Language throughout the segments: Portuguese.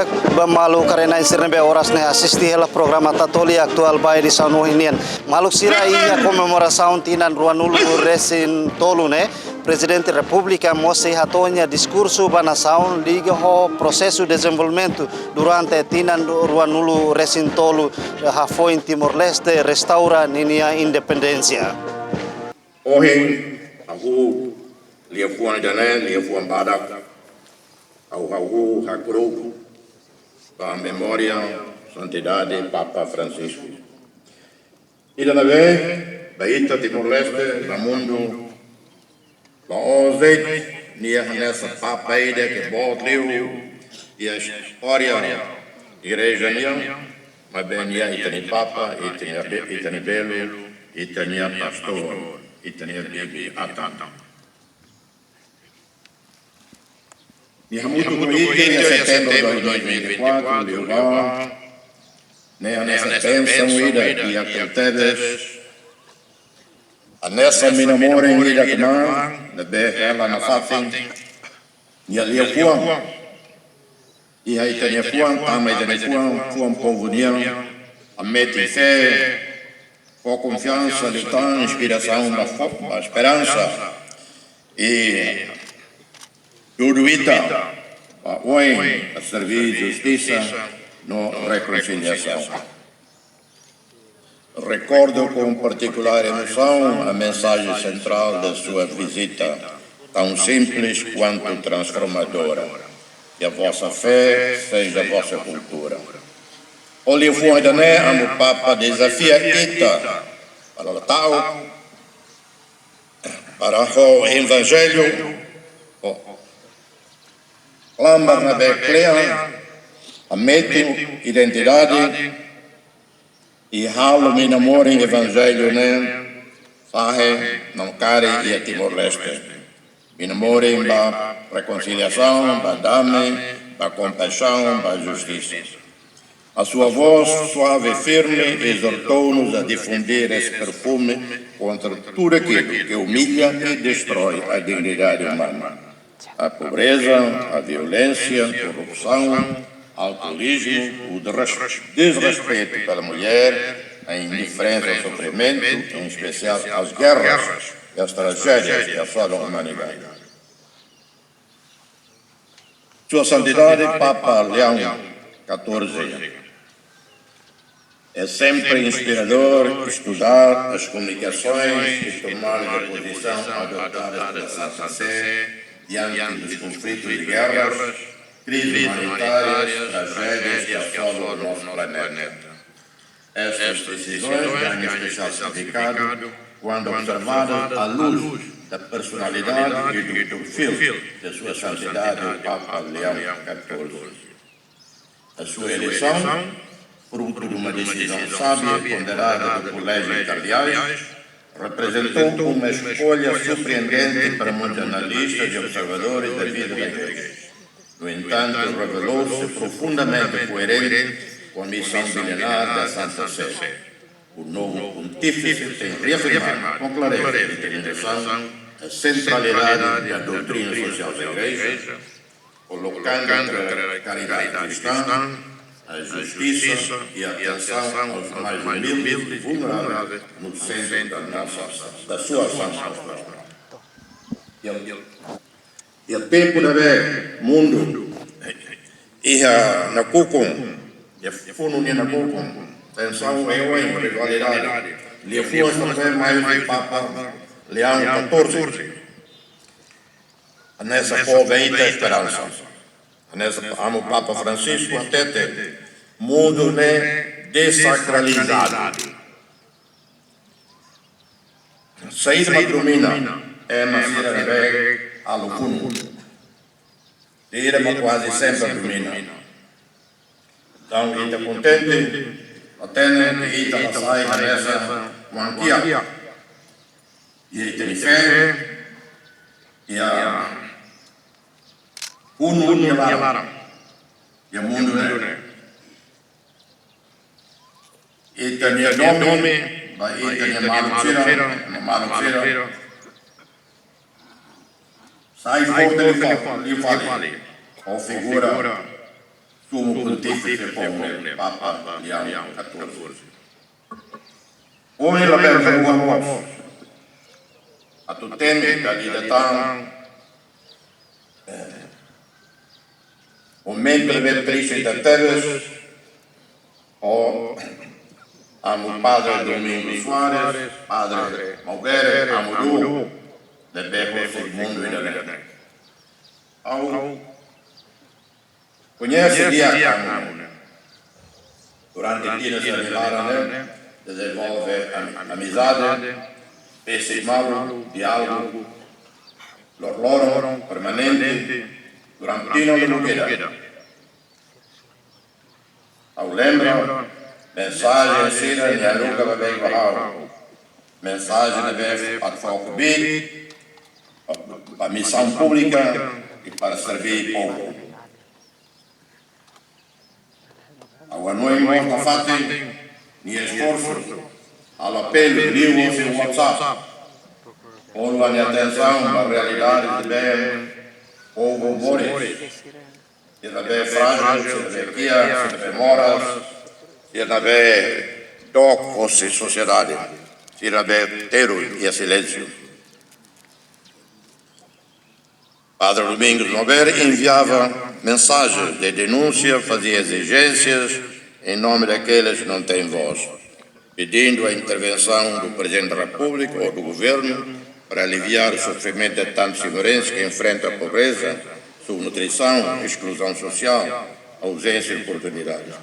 Tatolia malu karena isirne be horas ne asisti hela programa Tatolia aktual bai di sanu hinian. Malu sira ia komemorasaun tinan ruanulu resin tolu ne. Presidente da República mostra hatonya discurso banasaun liga ho processo de desenvolvimento durante tinan ruanulu resin tolu ha foi em Timor-Leste restaura ninia independência. Hoje, aku liafuan jalan, liafuan badak, au hakru, para a memória, santidade Papa Francisco. E da vez, baita Timor-Leste, da mundo, ba ozet, nia nessa Papa ida que botleu, e a história, igreja nia, mas bem nia itani Papa, itani belo, itani pastor. E tinha bibi atanta. E a muito bonito em setembro de 2024, Leoval, nessa bênção ida que acontece, nessa minha mora em ida que não, na berra na fatin, e ali a fuam, e aí tem a fuam, a mãe tem a fuam conveniam, a mete fé, com confiança, lutar, inspiração, a esperança e tudo isso para hoje a servir justiça na reconciliação. Recordo com particular emoção a mensagem central da sua visita, tão simples quanto transformadora. Que a vossa fé seja a vossa cultura. Olivo ainda né, amo Papa desafia kita para o tal, para o Evangelho, lamba na beclea, a mete identidade e halo me namoro em Evangelho né, fahe não care e a Timor-Leste, me namoro em ba reconciliação, ba dame, ba compaixão, ba justiça. A sua voz suave e firme exortou-nos a difundir esse perfume contra tudo aquilo que humilha e destrói a dignidade humana. A pobreza, a violência, a corrupção, o alcoolismo, o desrespeito pela mulher, a indiferença ao sofrimento, em especial as guerras e as tragédias que assolam a humanidade. Sua Santidade Papa Leão XIV. É sempre inspirador estudar as comunicações e tomar a posição adotada pela Santa Sé diante dos conflitos de guerras, crises humanitárias, tragédias que assolam o nosso planeta. Essas decisões ganham especial significado quando observadas à luz da personalidade e do perfil de Sua Santidade o Papa Leão XIV. A sua eleição, fruto de uma decisão sábia e ponderada do Colégio de Cardeais, representou uma escolha surpreendente para muitos analistas e observadores da vida da Igreja. No entanto, revelou-se profundamente coerente com a missão milenar da Santa Sé. O novo pontífice tem reafirmado com clareza e determinação a centralidade da doutrina social da Igreja, colocando a caridade cristã, a justiça e a atenção aos mais humildes e vulneráveis no centro da sua ação pastoral. E o tempo da ver mundo e na cucum, e funo ni na cucum, atenção eu em rivalidade, lhe foi também mais de Papa Leão XIV, nessa poveita esperança. Nessa amo Papa Francisco até mundo né desacralizado. Sair madrumina é uma cira de a loucura. Tira mas quase sempre domina. Então, está contente, até que está sai nessa manquia. E ele tem fé e a e lara e o mundo né e tem nome vai e tem maluqueira sai forte lhe fale ou figura Sumo Pontifice Pomne, Papa Leão XIV. Hoje la Verga Uamos, a tu temi da Lidatang, o mentre vetrice da Teves, o amo Padre Domingo Soares, Padre Maugere, amo Du, de Beco Sigmundo e da Lena. Conhece Diácono, durante il Tino Sanilarane, desenvolve amizade, pessimato, dialogo, l'orloro permanente, durante Tino de Lugueda. Ao lembra, mensagem sira e a nunca vai bem barrado. Mensagem deve para foco bem, a missão pública e para servir povo. Ao noi morta fate, ni esforço, all'appello di Dio su WhatsApp, con la mia attenzione alla realtà di bem, povo Boris, e da bem frágil, se da Kia, se da bem moras, se da bem doc ou se sociedade, se da bem tero e a silêncio. Padre Domingos Nogueira enviava mensagens de denúncia, fazia exigências em nome daqueles que não têm voz, pedindo a intervenção do Presidente da República ou do Governo para aliviar o sofrimento de tantos senhorenses que enfrentam a pobreza, subnutrição, exclusão social, ausência de oportunidades.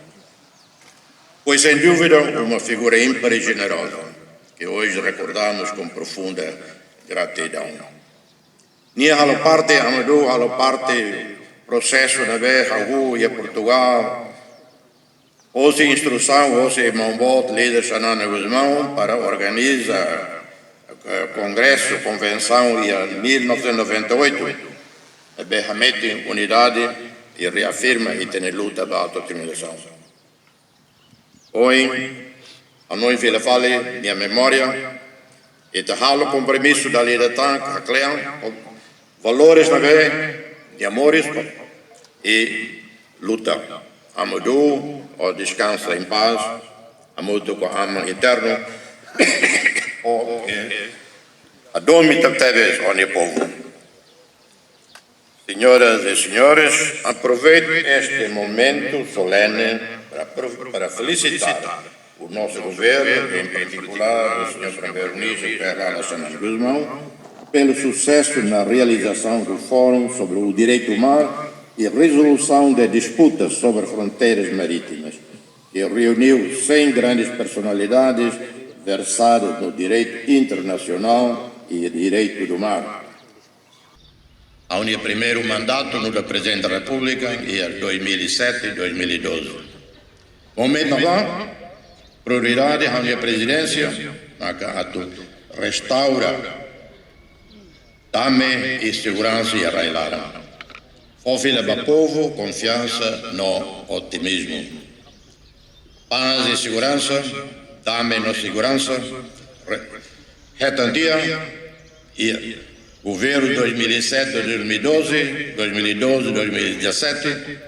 Foi, sem dúvida, uma figura ímpar e generosa, que hoje recordamos com profunda gratidão. Nia halo parte Amadou, halo parte processo na vez Raul e Portugal, hoje instrução, hoje Mambot, líder Xanana Guzmão, para organizar congresso, convenção em 1998, a Berramete unidade e reafirma e tem luta da autodeterminação. Hoje, a nós Vila Vale, minha memória, e te halo compromisso da Lidatang, a Clean, valores na vez de amores e luta. Amadou, ou descansa em paz, amudo com a alma eterno, ou adorme teves onde povo. Senhoras e senhores, aproveito este momento solene para felicitar o nosso governo, em particular o Sr. Primeiro-Ministro Ferrara Santos Guzmão, pelo sucesso na realização do Fórum sobre o Direito do Mar e resolução de disputas sobre fronteiras marítimas, que reuniu 100 grandes personalidades versadas no direito internacional e direito do mar. Ao meu primeiro mandato no Presidente da República, em 2007 e 2012. Momento lá, prioridade à minha presidência, a restaura dame e segurança e arrailara. Fofila para povo, confiança no otimismo. Paz e segurança, dame no segurança, retandia e governo 2007-2012, 2012-2017,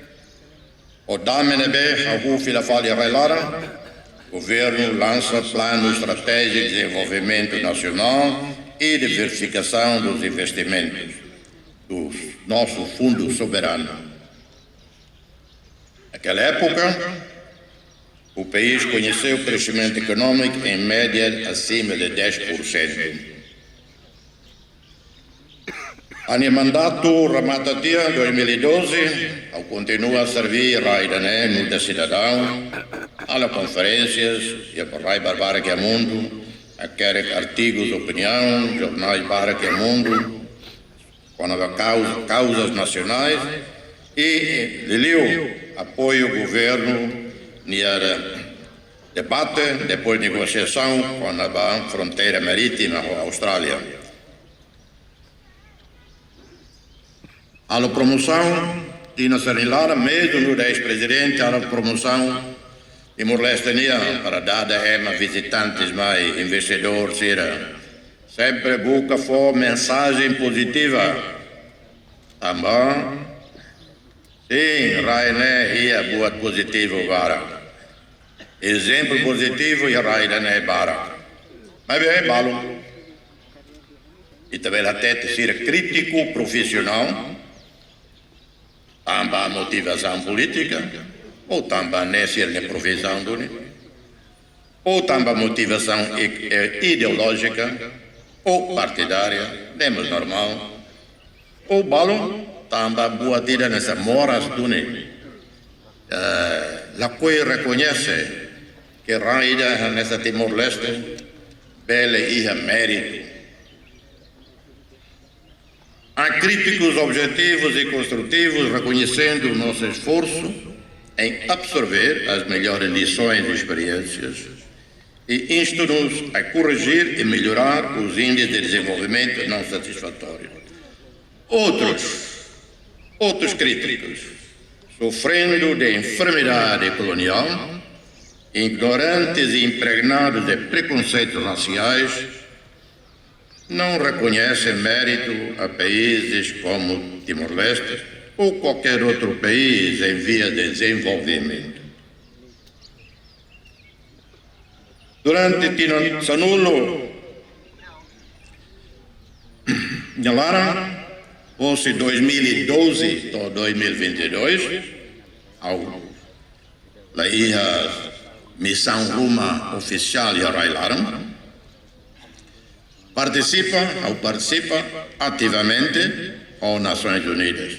o dame nebe, a Fila Fali arrailara, governo lança plano estratégico de desenvolvimento nacional e diversificação dos investimentos do nosso fundo soberano. Naquela época, o país conheceu o crescimento econômico em média acima de 10%. A meu mandato, Ramatatia, 2012, eu continuo a servir a Irane, no cidadão, às conferências, e a Rai Barbara que é mundo, a querer artigos de opinião, jornais para que é mundo, quando há causas nacionais, e Liliu apoio o governo no debate, depois negociação, quando há fronteira marítima com a Austrália. A promoção de Nacional, mesmo no ex-presidente, a promoção de Morlestania para dar a visitantes mais investidores, sempre busca for mensagem positiva. Também, Sim, Rainer ia buat positivo bara. Exemplo positivo e Rainer bara. Mas bem, balo. E também até ser crítico profissional, também a motivação política, ou também não ser na profissão do ou também motivação ideológica ou partidária, temos normal, ou balo também boa tira nessa moras do la qual reconhece que Raida nessa Timor-Leste bela e mérito. Há críticos objetivos e construtivos reconhecendo o nosso esforço em absorver as melhores lições e experiências e insta-nos a corrigir e melhorar os índices de desenvolvimento não satisfatórios. Outros críticos, sofrendo de enfermidade colonial, ignorantes e impregnados de preconceitos raciais, não reconhecem mérito a países como Timor-Leste ou qualquer outro país em via de desenvolvimento. Durante Tino Sanulo, Nhalara, fosse 2012 a 2022, a missão Ruma oficial e Arailaram, participa ativamente às Nações Unidas.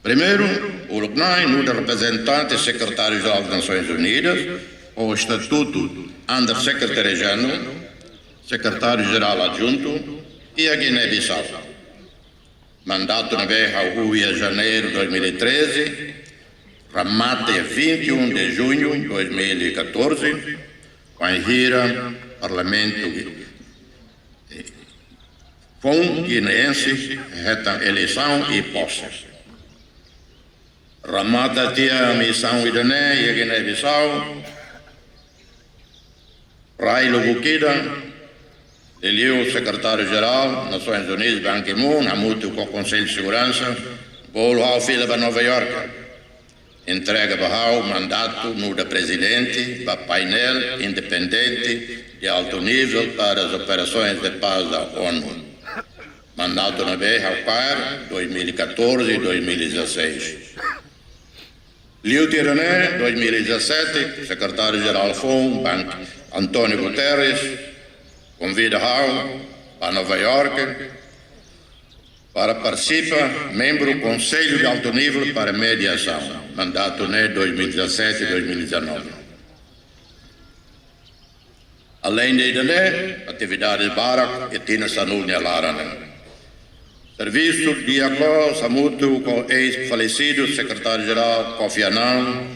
Primeiro, o Lugnai, no representante secretário-geral das Nações Unidas, o Estatuto Under Secretary General, secretário-geral adjunto, e a Guiné-Bissau. Mandato na vez ao Rio de janeiro de 2013, remate 21 de junho de 2014, com a gira Parlamento com guineense, reta eleição e posse. Ramata tinha a missão Idané e Guiné-Bissau, Railo Bukida, elegeu o secretário-geral das Nações Unidas, Ban Ki-moon, a mútuo com o Conselho de Segurança, bolo ao filho para Nova York. Entrega para o mandato no da presidente, para painel independente de alto nível para as operações de paz da ONU. Mandato na vez ao CAR 2014 e 2016. Liu Tirané, 2017, secretário-geral FON, Antônio Guterres, convida para Nova York para participar, membro do Conselho de Alto Nível para Mediação, mandato 2017 e 2019. Além de Idané, atividades Barak e Tina Sanul Nhalara. Serviço de acordo mútuo com o ex-falecido secretário-geral Kofi Annan.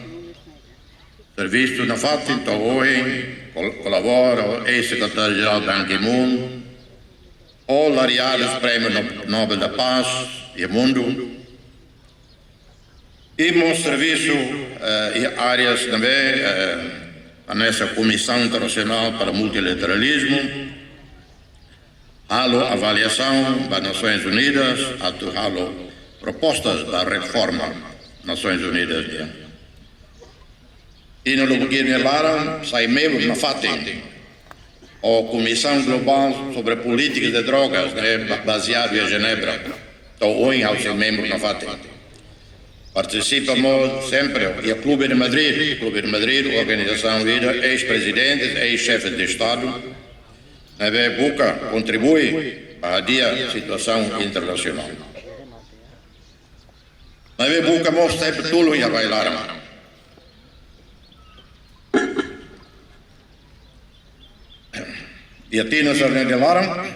Serviço na FATI, Tohoen, colabora o ex-secretário-geral Ban Ki-moon, o laureados Prêmio Nobel da Paz e Mundo. E meu serviço e áreas também, nessa Comissão Internacional para Multilateralismo, halo avaliação das Nações Unidas, halo propostas da reforma das Nações Unidas. E no Guiné Lara, sai membro na FATI, a Comissão Global sobre Políticas de Drogas, baseado em Genebra. Estou hoje ao ser membro na FATI. Participamos sempre e o Clube de Madrid, organização vida, ex-presidentes, ex-chefes de Estado, Buca contribui para a situação internacional. Buca mostra sempre tudo e a bailar. E a Tina Sarney de Lara,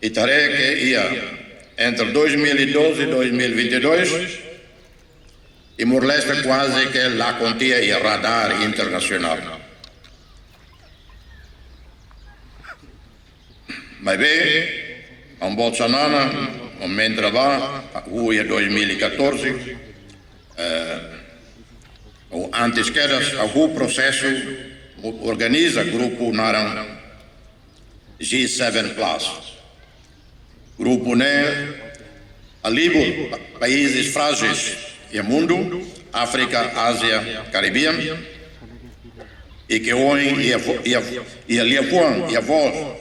e tarefa que ia entre 2012 e 2022, e Timor-Leste quase que lá continha e radar internacional. Mas bem, a Bolsonaro, momento lá, o ano 2014, o anti-esquerdas, o processo organiza grupo Naran G7+. Grupo alívio países frágeis do mundo, África, Ásia, Caribe, e que hoje a voz,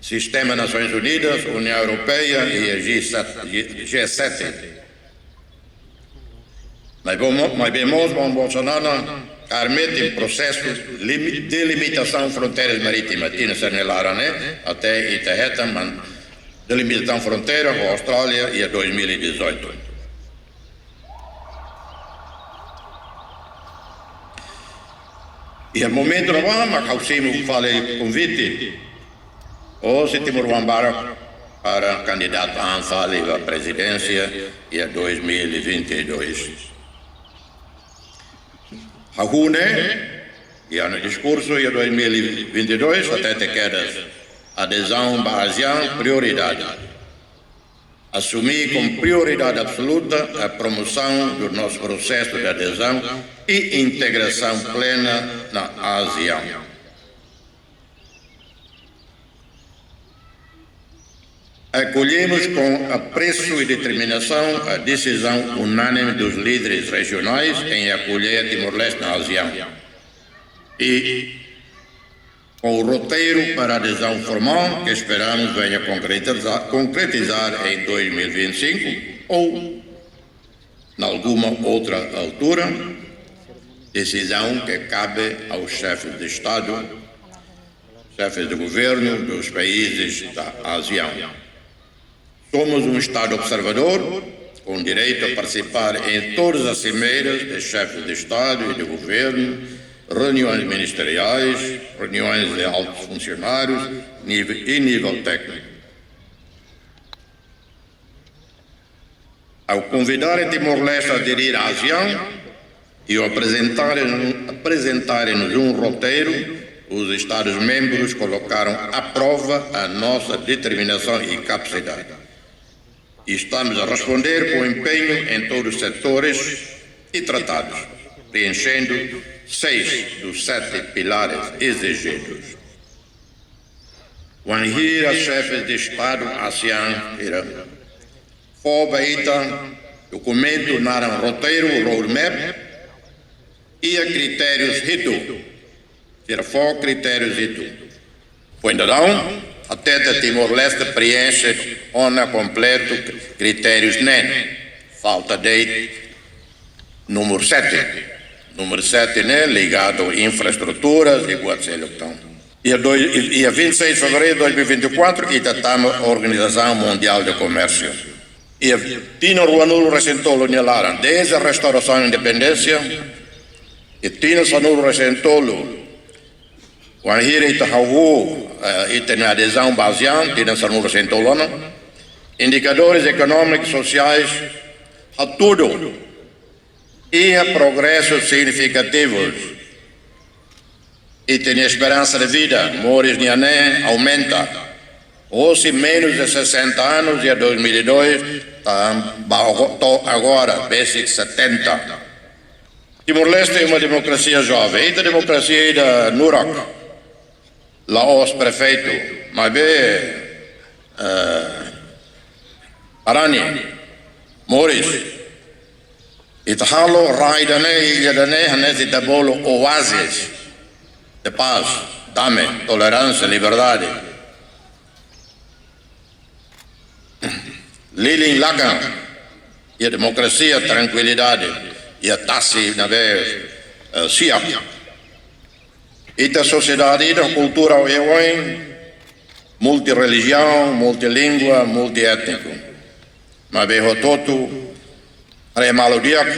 Sistema Nações Unidas, União Europeia e a G7. Mas vemos que Bolsonaro armete processo de delimitação fronteiras marítimas, até Itaeta, delimitação fronteira com a Austrália e a 2018. E no momento não vamos, causimo falei convite, ou se Timor Wambara para candidato a anfale à presidência e a 2022. Hagune, e no discurso de 2022, até te quedas adesão para a ASEAN prioridade. Assumir como prioridade absoluta a promoção do nosso processo de adesão e integração plena na ASEAN. Acolhemos com apreço e determinação a decisão unânime dos líderes regionais em acolher Timor-Leste na ASEAN e com o roteiro para a adesão formal que esperamos venha concretizar em 2025 ou, em alguma outra altura, decisão que cabe aos chefes de Estado, chefes de governo dos países da ASEAN. Somos um Estado observador, com direito a participar em todas as cimeiras de chefes de Estado e de governo, reuniões ministeriais, reuniões de altos funcionários e nível técnico. Ao convidar Timor-Leste a aderir à ASEAN e ao apresentarem-nos um roteiro, os Estados-membros colocaram à prova a nossa determinação e capacidade. E estamos a responder com empenho em todos os setores e tratados, preenchendo 6 dos 7 pilares exigidos. Wanhira, chefes de Estado ASEAN, FOBA-ITA, documento naram roteiro, roadmap, e a critérios RITU, critérios RITU. Poindadão, até Timor-Leste preenche ONA completo critérios NEN. Falta de número 7. Número 7, né, ligado a infraestruturas e Guatemala. E a 26 de fevereiro de 2024, estamos a Organização Mundial de Comércio. E a Tina Ruanulu Recentolo Nialaran, desde a restauração da independência, e Tina Sanulu Recentolo, Wanhira Itahawu, e tem a adesão baseada, Tina Sanulu Recentolo, indicadores econômicos, sociais, a tudo. E há progressos significativos. E tem esperança de vida. Mores Niané aumenta. Hoje, menos de 60 anos, e a 2002, está agora, basic 70. Timor-Leste é uma democracia jovem. E a democracia da Nurak, Laos, prefeito, Mabe, Arani, Mores, Itahalo, Raidane, Ilhadane, Hanesi Dabolo, oásis de paz, dame, tolerância, liberdade. Lilin Lagan, e a democracia, tranquilidade, e a Tassi, na vez, Siak. E da sociedade, e da cultura, multireligião, multilíngua, multiétnico. Mas veio todo. Remalodiak,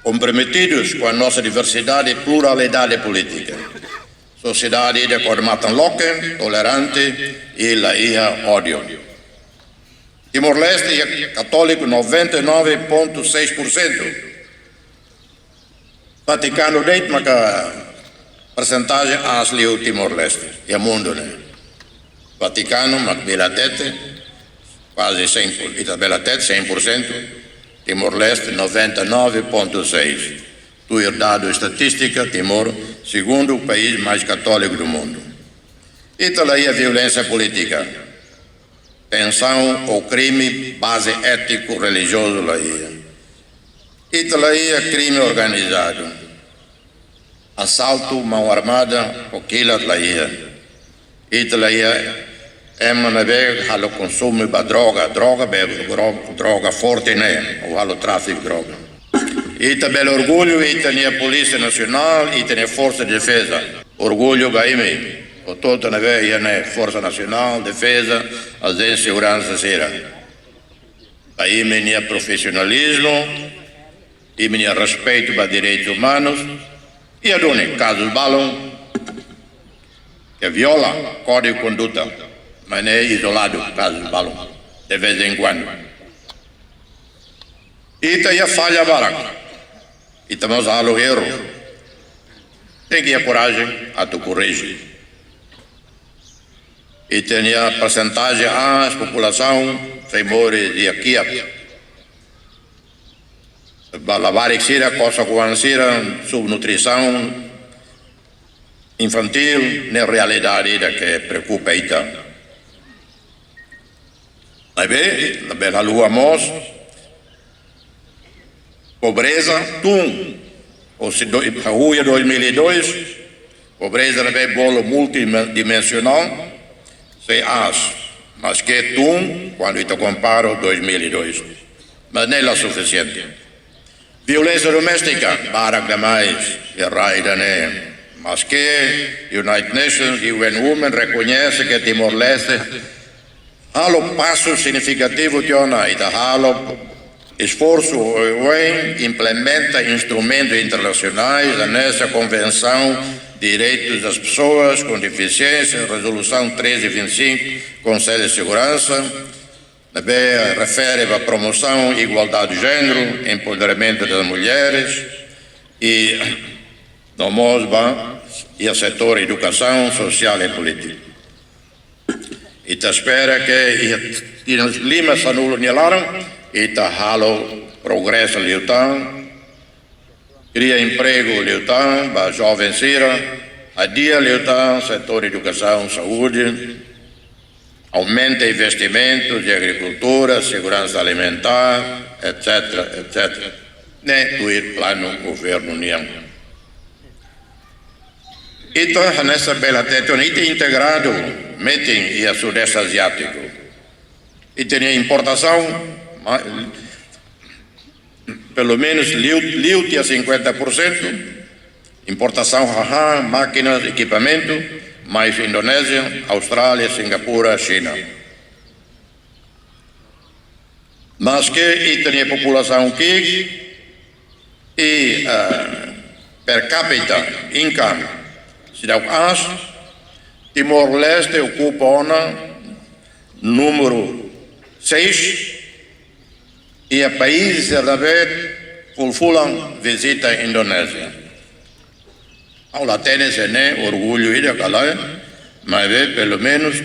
comprometidos com a nossa diversidade e pluralidade política. Sociedade de Cormatan Loken, tolerante e laia ódio. Timor-Leste é católico 99,6%. Vaticano deit maka percentagem asli o Timor-Leste, e o mundo, né? Vaticano, Macbilatete, quase 100%, Itabelatete 100%. Timor-Leste 99,6%. Do dado estatística, Timor, segundo o país mais católico do mundo. E também a violência política. pensão ou crime base ético-religioso lá ia. Ita ia crime organizado. Assalto, mão armada, aquilo lá ia. Ita ia MNB halo consumo ba droga forte né, ou halo tráfico de droga. Ita bel orgulho, ita a Polícia Nacional, ita a Força de Defesa. Orgulho gaime, o todo na veia né, Força Nacional, Defesa, Agência de Segurança Sera. Gaime nia profissionalismo, ime nia respeito para direitos humanos, e a dona, casos balão, que viola código de conduta, mas não é isolado, casos balão, de vez em quando. Ita ia falha baraca. E estamos a erro. Tem que ter coragem a tu corrigir. E tem a porcentagem a população se morre de aqui a lavar exira, coisa com subnutrição infantil, na realidade que preocupa ita. Aí bem, na bela lua mos, pobreza, ou se Rua 2002, pobreza é bolo multidimensional, se as, mas que quando eu comparo 2002, mas não é suficiente. Violência doméstica, barak demais, errada né, mas que United Nations e UN Women reconhece que Timor-Leste há um passo significativo de ona, e há esforço UN implementa instrumentos internacionais nessa Convenção de Direitos das Pessoas com Deficiência, Resolução 1325, Conselho de Segurança, também refere à promoção e igualdade de gênero, empoderamento das mulheres e no MOSBA e o setor educação social e política. E te espera que os limas anulam e halo progresso liutan, cria emprego liutan, para jovens sira, adia liutan, setor educação, saúde, aumenta investimentos de agricultura, segurança alimentar, etc, etc. Do plano governo união. Então, nessa bela teta, integrado, meeting e a Sudeste Asiático. E tem importação, pelo menos liute a 50%, importação máquinas, equipamento, mais Indonésia, Austrália, Singapura, China. Mas que tem a população aqui e per capita income, se dá Timor-Leste ocupa número 6 e a país fulfulam visita a Indonésia. Aula tênis é orgulho de calai, mas pelo menos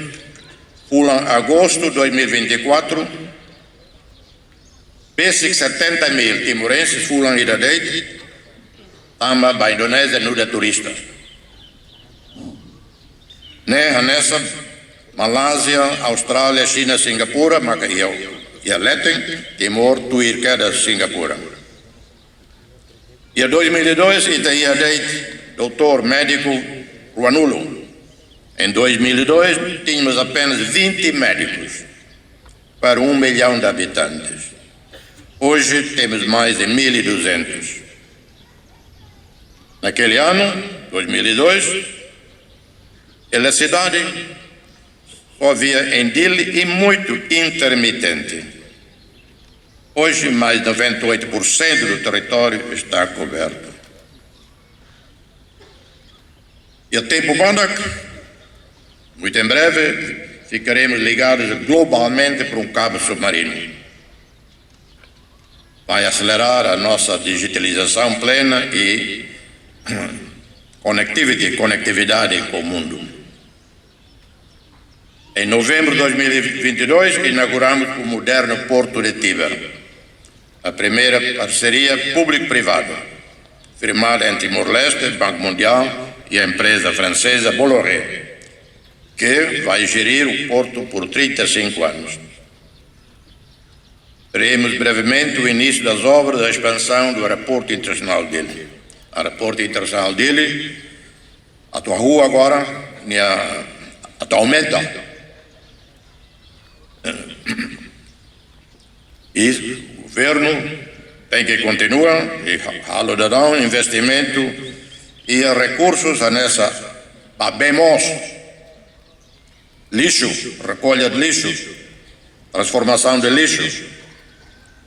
fulam agosto de 2024, basic 70 mil timorenses fulam ida deit, tamba ba Indonésia nuda turista. Nessa Malásia, Austrália, China, Singapura, maka ia leting, Timor, tuir cada Singapura. E 2002 ita ia deit doutor médico Ruanulo. Em 2002 tínhamos apenas 20 médicos para 1 milhão de habitantes. Hoje temos mais de 1.200. Naquele ano, 2002, a cidade só havia endile e muito intermitente. Hoje, mais de 98% do território está coberto. E a tempo Bandak, muito em breve, ficaremos ligados globalmente por um cabo submarino. Vai acelerar a nossa digitalização plena e conectividade com o mundo. Em novembro de 2022, inauguramos o moderno Porto de Tíber, a primeira parceria público-privada, firmada entre Timor-Leste, Banco Mundial e a empresa francesa Bolloré, que vai gerir o porto por 35 anos. Teremos brevemente o início das obras da expansão do aeroporto internacional dele. O aeroporto internacional dele, a tua rua agora, atualmente, e o governo tem que continuar e alodará investimento e recursos nessa, sabemos, lixo, recolha de lixo, transformação de lixo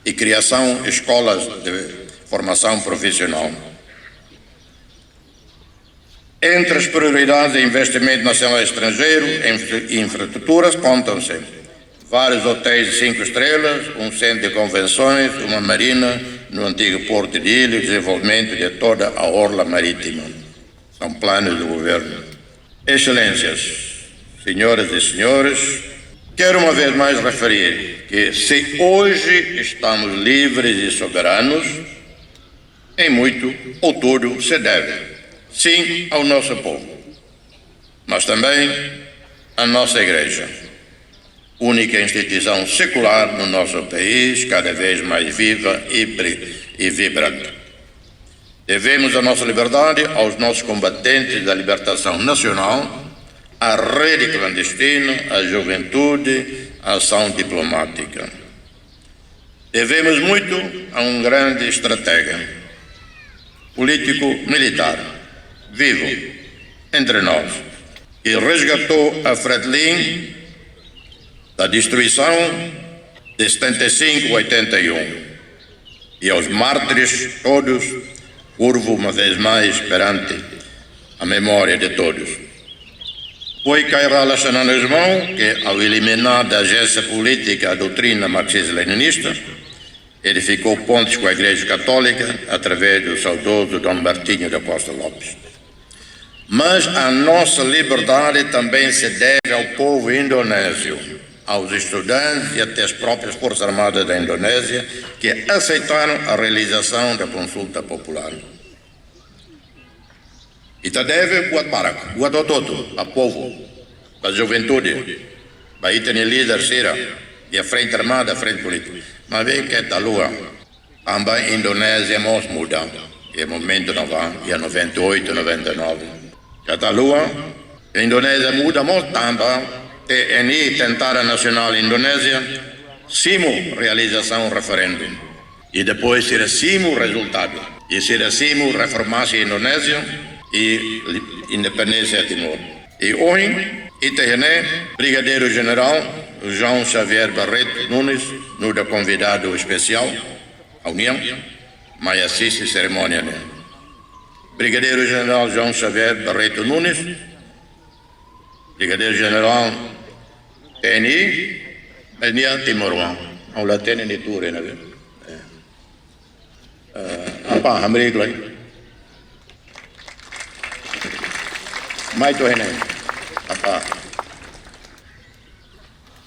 e criação de escolas de formação profissional. Entre as prioridades de investimento nacional e estrangeiro em infraestruturas contam-se vários hotéis de 5 estrelas, um centro de convenções, uma marina no antigo Porto de Ilha e o desenvolvimento de toda a orla marítima. São planos do governo. Excelências, senhoras e senhores, quero uma vez mais referir que se hoje estamos livres e soberanos, em muito ou tudo se deve, sim, ao nosso povo, mas também à nossa Igreja, única instituição secular no nosso país, cada vez mais viva e vibrante. Devemos a nossa liberdade aos nossos combatentes da libertação nacional, à rede clandestina, à juventude, à ação diplomática. Devemos muito a um grande estratega, político-militar, vivo entre nós, que resgatou a Fretilin da destruição de 75-81 e aos mártires todos, curvo uma vez mais perante a memória de todos. Foi Cairal Nacionalismo que, ao eliminar da agência política a doutrina marxista-leninista, edificou pontes com a Igreja Católica através do saudoso Dom Martinho da Costa Lopes. Mas a nossa liberdade também se deve ao povo indonésio, aos estudantes e até às próprias Forças Armadas da Indonésia, que aceitaram a realização da consulta popular. E te deve buat todo a povo, a juventude, para ir ter líder sira e a frente armada, a frente política. Mas vê que a lua, também a Indonésia mos muda, e o momento não vai, e a 98, 99. Que a lua, a Indonésia muda muito também, e tentar a nacional Indonésia, simo realização referêndum. E depois ser simo resultado. E ser simo reformar-se a Indonésia e independência de Timor. E hoje, Itahene, Brigadeiro General João Xavier Barreto Nunes, no da convidado especial, a União, mas assiste a cerimônia. Brigadeiro General João Xavier Barreto Nunes, Brigadeiro General TNI, Enia Timor-Leste, ao latene de Ture, né? Apa, Hamrigla. Mais tu hene, apa.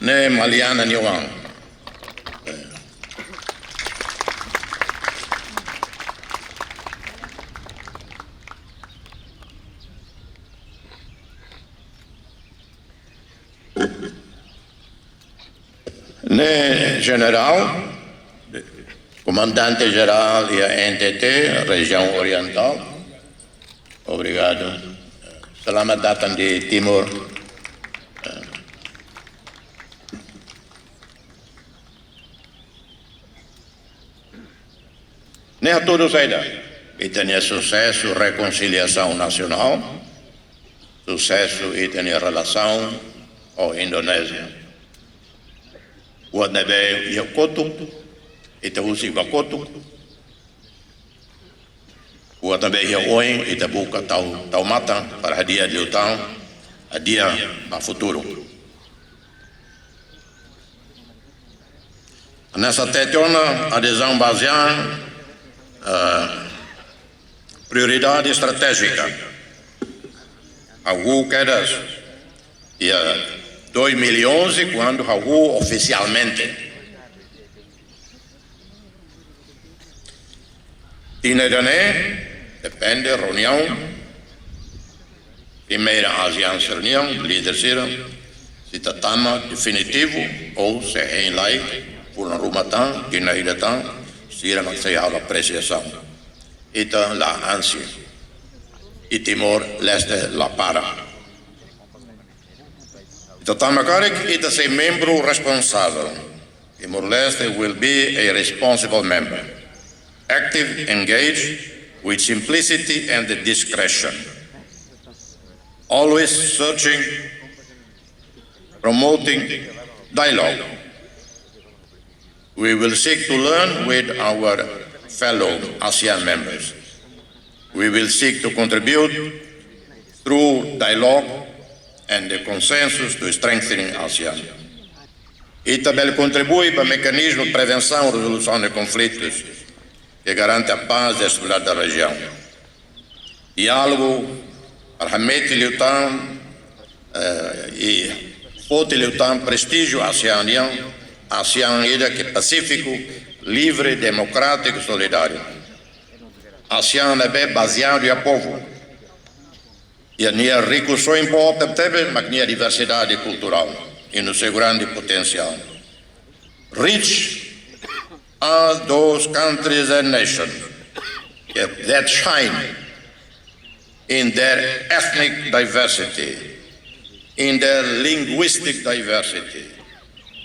Ne Maliana Niwang. Ne General, Comandante Geral e a NTT, Região Oriental. Obrigado. Selamat datang di Timur. Nem a todos ainda. E tenha sucesso, reconciliação nacional, sucesso e tenha relação com a Indonésia. O nebe e o kotu, e te usi o kotu. O também é hoje e te busca tal mata para dia de utang, a dia para futuro. Nessa tetona, adesão baseada prioridade estratégica. Algo quedas e 2011 quando algo oficialmente Tinedane depende reunião primeira ASEAN reunião de líderes se tatama definitivo ou se em lai por um rumatan que na ilha tan sira na se a apreciação ita la ansia e Timor Leste la para tatama karek ita se membro responsável. Timor Leste will be a responsible member, active, engaged, with simplicity and discretion, always searching, promoting dialogue. We will seek to learn with our fellow ASEAN members. We will seek to contribute through dialogue and the consensus to strengthening ASEAN. E também contribui para o mecanismo de prevenção e resolução de conflitos que garante a paz e a estabilidade da região. Diálogo para lutar e pode lutar prestígio ASEAN ida que é pacífico, livre, democrático e solidário. ASEAN é baseado em povo. E a minha riqueza importante, mas a diversidade cultural e no seu grande potencial. Rich are those countries and nations that shine in their ethnic diversity, in their linguistic diversity,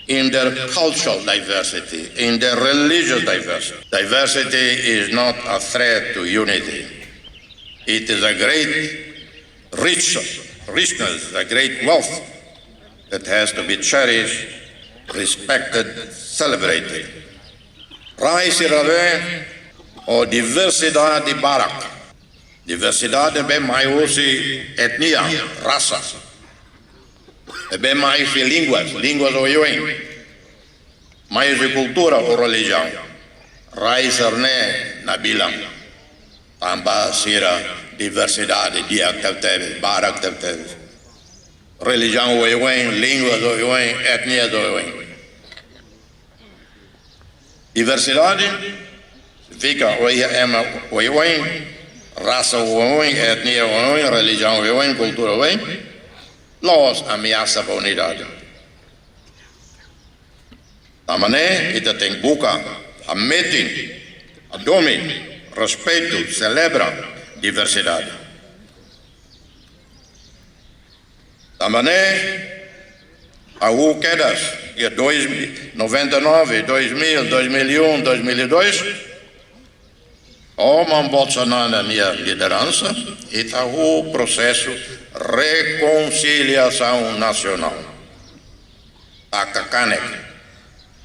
in their cultural diversity, in their religious diversity. Diversity is not a threat to unity. It is a great richness, a great wealth that has to be cherished, respected, celebrated. Rai-se o diversidade barak. Diversidade bem mais etnia, raça. É bem mais línguas oiuem. Mais de cultura ou religião. Rai-se na bilang. Tamba sira diversidade dia que teve, barak que teve. Religião oiuem, línguas oiuem, etnias oiuem. Diversidade significa oiuem, raça oiuem, etnia oiuem, religião oiuem, cultura oiuem. Nós ameaça a unidade. Da maneira que tem boca, a meeting, a domínio, respeito, celebra diversidade. Da maneira, a quedas, que 99, 2000, 2001, 2002, Oman Bolsonaro na minha liderança, e está o processo reconciliação nacional. A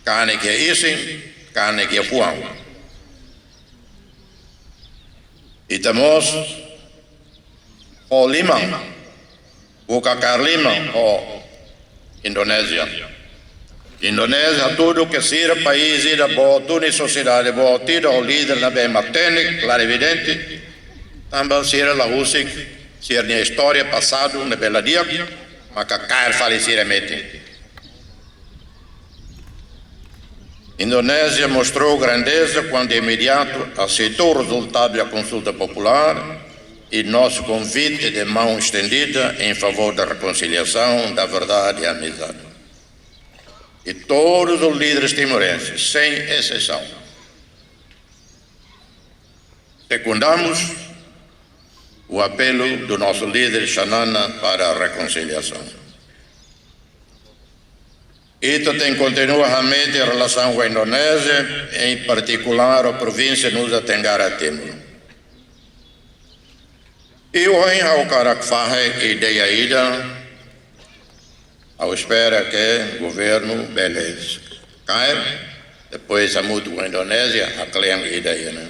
Kanek é isso, Kanek é Puang. E estamos o Limang, o Limang, o Indonésia. Indonésia, tudo que seja país, toda a sociedade, tira o líder na bem técnica, claro evidente, também será a Rússia, ser a história passada, na bela dia, mas que cair falecidamente. Indonésia mostrou grandeza quando de imediato aceitou o resultado da consulta popular e nosso convite de mão estendida em favor da reconciliação, da verdade e da amizade. E todos os líderes timorenses, sem exceção, secundamos o apelo do nosso líder Xanana para a reconciliação. Isso continua realmente em relação com a Indonésia, em particular a província de Nusa Tenggara Timur. E hoje ao Karakfahe ideia ida, ao espera que o governo beleza caia, depois a muda com a Indonésia, a cliente ideia, né?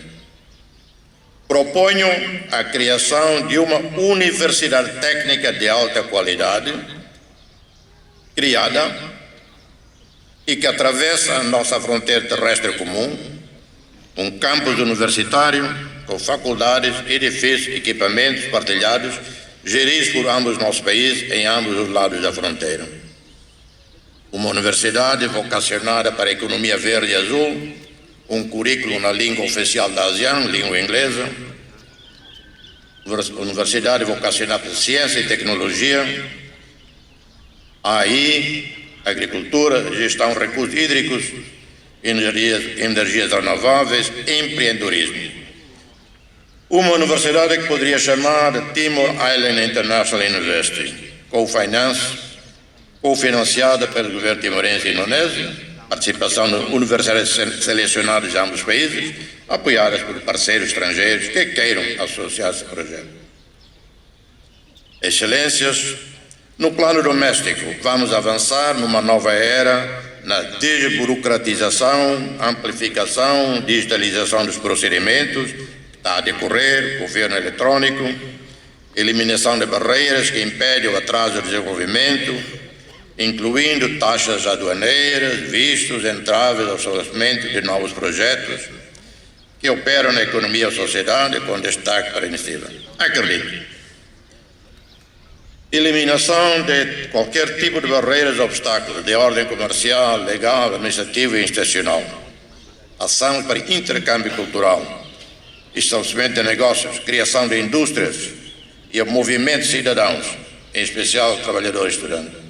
Proponho a criação de uma universidade técnica de alta qualidade, criada e que atravessa a nossa fronteira terrestre comum, um campus universitário com faculdades, edifícios, equipamentos partilhados, geridos por ambos os nossos países em ambos os lados da fronteira. Uma universidade vocacionada para a economia verde e azul, um currículo na língua oficial da ASEAN, língua inglesa, Universidade Vocacional de Ciência e Tecnologia, AI, Agricultura, Gestão de Recursos Hídricos, Energias Renováveis, Empreendedorismo. Uma universidade que poderia chamar de Timor Island International University, cofinanciada pelo governo timorense e indonésio, participação de universidades selecionadas de ambos os países, apoiadas por parceiros estrangeiros que queiram associar-se ao projeto. Excelências, no plano doméstico, vamos avançar numa nova era na desburocratização, amplificação, digitalização dos procedimentos que está a decorrer, governo eletrônico, eliminação de barreiras que impedem o atraso do desenvolvimento, incluindo taxas aduaneiras, vistos, entraves ao estabelecimento de novos projetos que operam na economia e sociedade, com destaque para a iniciativa. Acredito. Eliminação de qualquer tipo de barreiras ou obstáculos de ordem comercial, legal, administrativa e institucional. Ação para intercâmbio cultural, estabelecimento de negócios, criação de indústrias e o movimento de cidadãos, em especial trabalhadores e estudantes.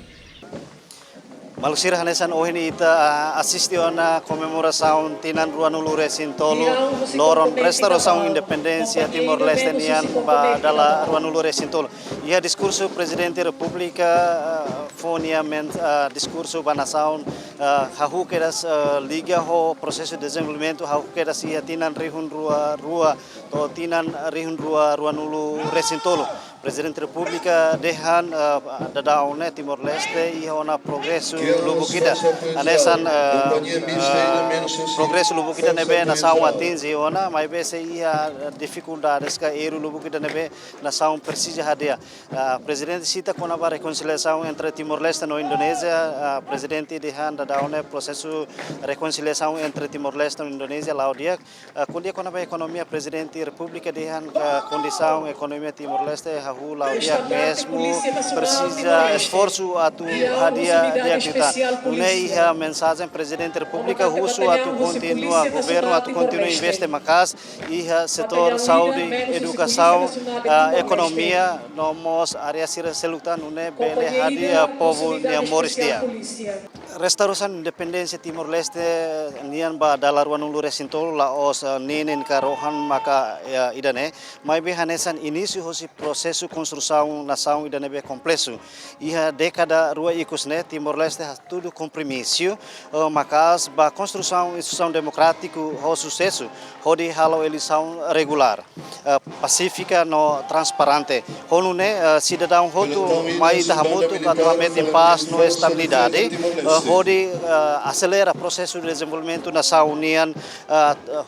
Maluksira hanesan ohini ita assistiu na comemoração tinan Ruanulu Resintolu loron restauração independência Timor-Leste nian dala Ruanulu Resintolu. Ia discurso presidente República fonia discurso banasaun hahu kedas liga ho processo de desenvolvimento hahu kedas ia tinan rihun rua to tinan rihun rua Ruanulu Resintolu. Presidente República dehan dadaune Timor-Leste ia ona progresso Lubukida anesan progresso Lubukida nebe na saung atinzi ona mai bese ia dificuldades ka eru Lubukida nebe na saung persija hadia. Presidente cita kona ba reconciliação entre Timor-Leste e Indonésia. Presidente dehan dadaune processo reconciliação entre Timor-Leste e Indonésia laudia. Kundi kona ba economia Presidente República dehan condição economia Timor-Leste hahu laudia mesmo precisa esforço atu hadia dia unei a mensagem Presidente República Russo atu continua governo atu continua investir macas e setor saúde educação economia nomos área sira selutan une bele hadia povo nia moris dia restauração independência Timor-Leste nian ba dalar Ruanulu Resintolu laos ninin karohan maka idane mai be hanesan início hosi processo construção nação idane be complexo iha década rua ikusne Timor-Leste tudo compromisso macas ba construção instituição democrático ho sucesso hodi halo eleição regular pacífica no transparente honune cidadão hotu mai tahamutu atualmente em paz no estabilidade hodi acelera processo de desenvolvimento nação unian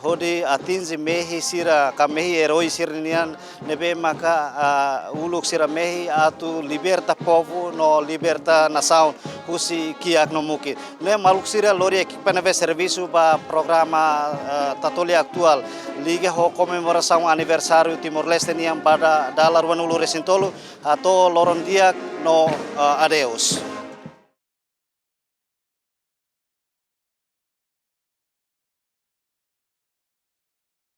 hodi atinge mehi sira kamehi heroi sirnian nebe maka uluk sira mehi atu liberta povo no liberta nação husi kiak no muki ne maluk sira lori equipamento serviço ba programa tatoli atual liga ho comemoração aniversário Timor-Leste niam pada dalar Ruanulu Resintolu atau loron dia no adeus.